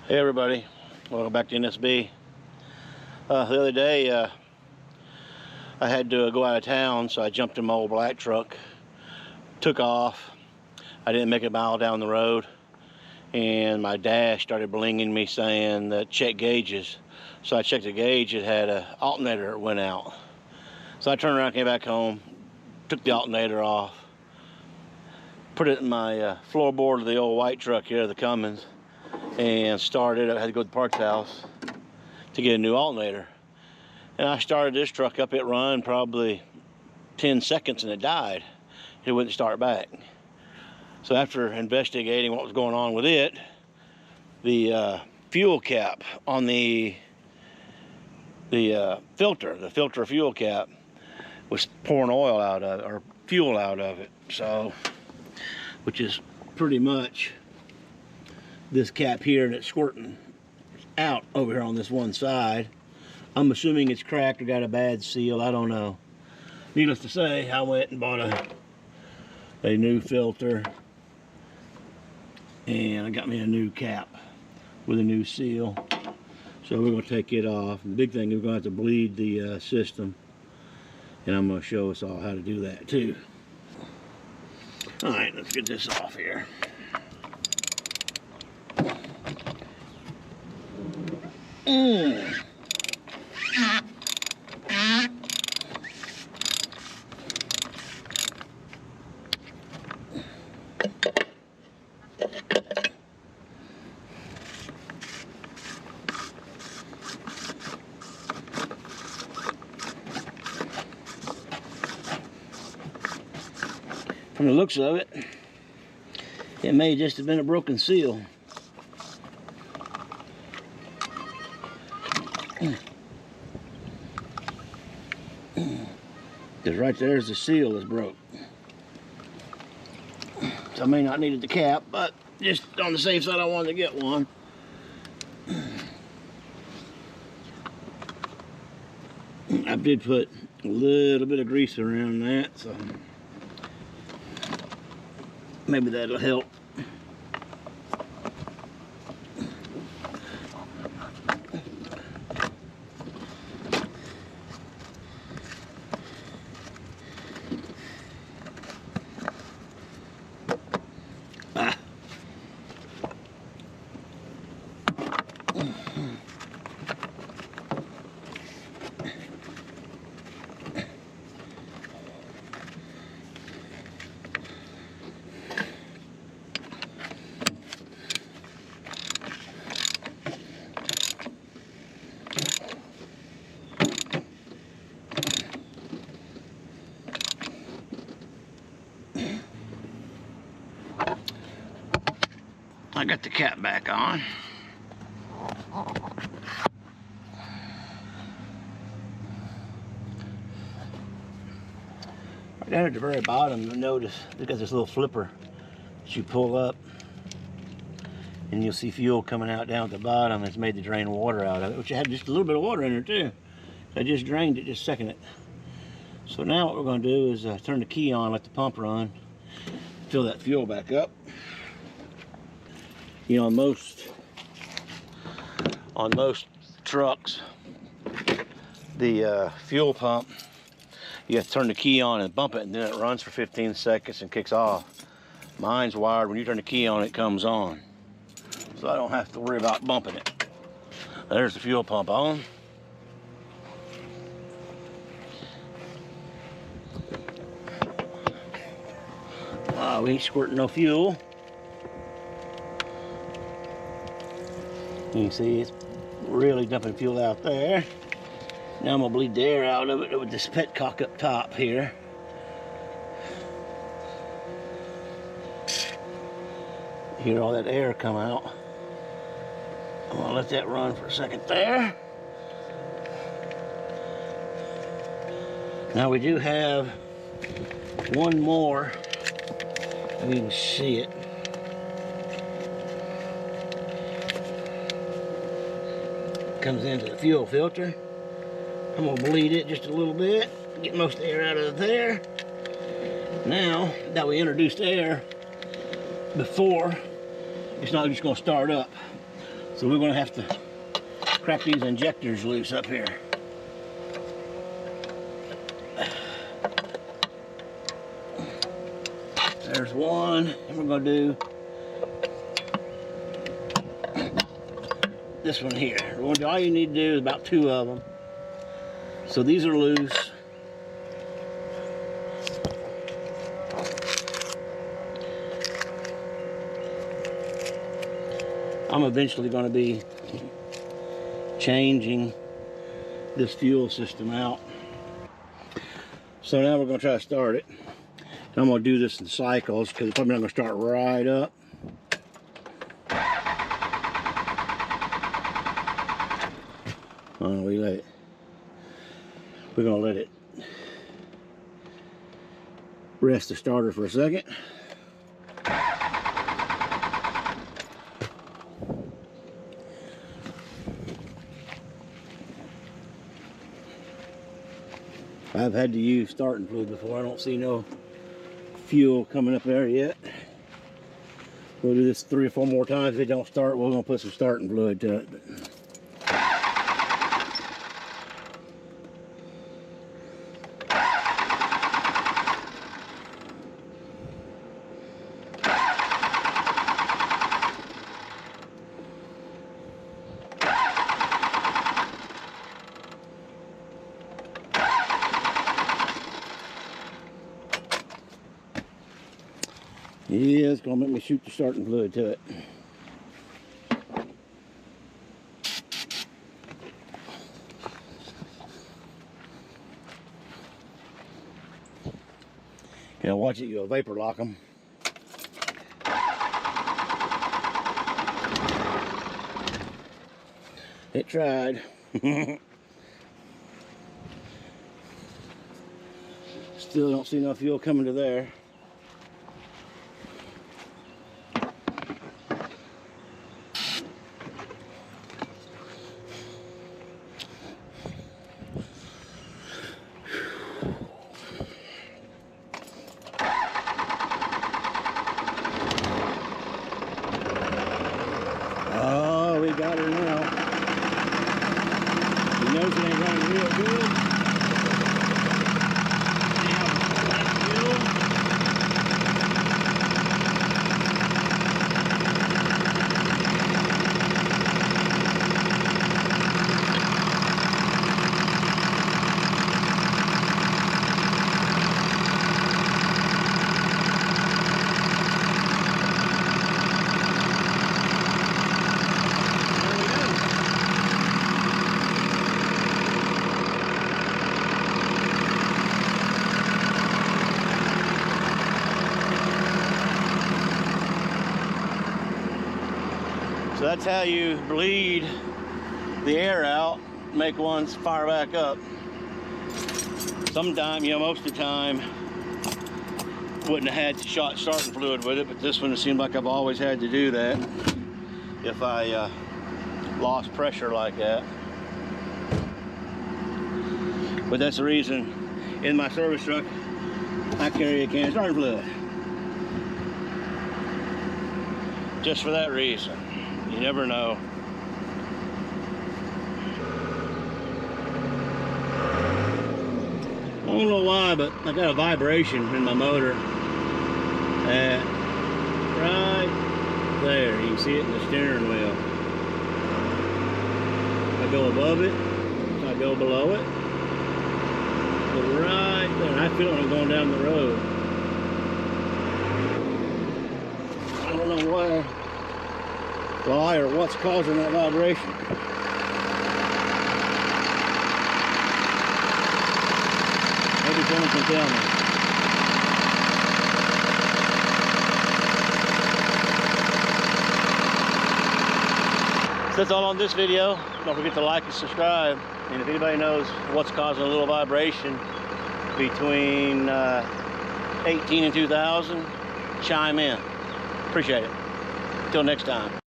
Hey everybody, welcome back to NSB. The other day I had to go out of town, so I jumped in my old black truck, took off. I didn't make a mile down the road, and my dash started blinging me saying that check gauges. So I checked the gauge. It had an alternator that went out. So I turned around, came back home, took the alternator off, put it in my floorboard of the old white truck here, the Cummins, and started. I had to go to the parts house to get a new alternator. And I started this truck up. It run probably 10 seconds and it died. It wouldn't start back. So after investigating what was going on with it, the fuel cap on the filter fuel cap was pouring oil out of it, or fuel out of it. So, which is pretty much this cap here, and it's squirting out over here on this one side. I'm assuming it's cracked or got a bad seal. I don't know. Needless to say, I went and bought a new filter, and I got me a new cap with a new seal. So we're going to take it off. And the big thing is we're going to have to bleed the system, and I'm going to show us all how to do that too. All right, let's get this off here. From the looks of it, it may just have been a broken seal. Because right there's the seal is broke. So I may not need the cap, but just on the safe side I wanted to get one. I did put a little bit of grease around that, so maybe that'll help. I got the cap back on. Right down at the very bottom, you'll notice it's got this little flipper that you pull up, and you'll see fuel coming out down at the bottom. It's made to drain water out of it, which had just a little bit of water in there too. I just drained it just a second. So now what we're going to do is turn the key on, let the pump run, fill that fuel back up. You know, on most trucks, the fuel pump, you have to turn the key on and bump it, and then it runs for 15 seconds and kicks off. Mine's wired. When you turn the key on, it comes on. So I don't have to worry about bumping it. There's the fuel pump on. We ain't squirting no fuel. You can see it's really dumping fuel out there. Now I'm gonna bleed the air out of it with this petcock up top here. Hear all that air come out. I'm gonna let that run for a second there. Now we do have one more, if you can see it. Comes into the fuel filter. I'm gonna bleed it just a little bit, get most of the air out of there. Now that we introduced air before, it's not just gonna start up. So we're going to have to crack these injectors loose up here. There's one, and we're going to do this one here. All you need to do is about 2 of them. So these are loose. I'm eventually going to be changing this fuel system out. So now we're going to try to start it. I'm going to do this in cycles because it's probably not going to start right up. We're going to let it rest the starter for a second. I've had to use starting fluid before. I don't see no fuel coming up there yet. We'll do this 3 or 4 more times. If it don't start, we're going to put some starting fluid to it. Yeah, it's going to make me shoot the starting fluid to it. You know, watch it, you'll vapor lock them. It tried. Still don't see no fuel coming to there. Oh, we got her now. He knows it ain't running real good. So that's how you bleed the air out, make one fire back up. Sometimes, you know, most of the time, wouldn't have had starting fluid with it, but this one it seemed like I've always had to do that if I lost pressure like that. But that's the reason in my service truck I carry a can of starting fluid. Just for that reason. You never know. I don't know why, but I got a vibration in my motor at right there. You can see it in the steering wheel. If I go above it, if I go below it, but right there. I feel it when I'm going down the road. I don't know why or what's causing that vibration. Maybe someone can tell me. So that's all on this video. Don't forget to like and subscribe. And if anybody knows what's causing a little vibration between 18 and 2000, chime in. Appreciate it. Until next time.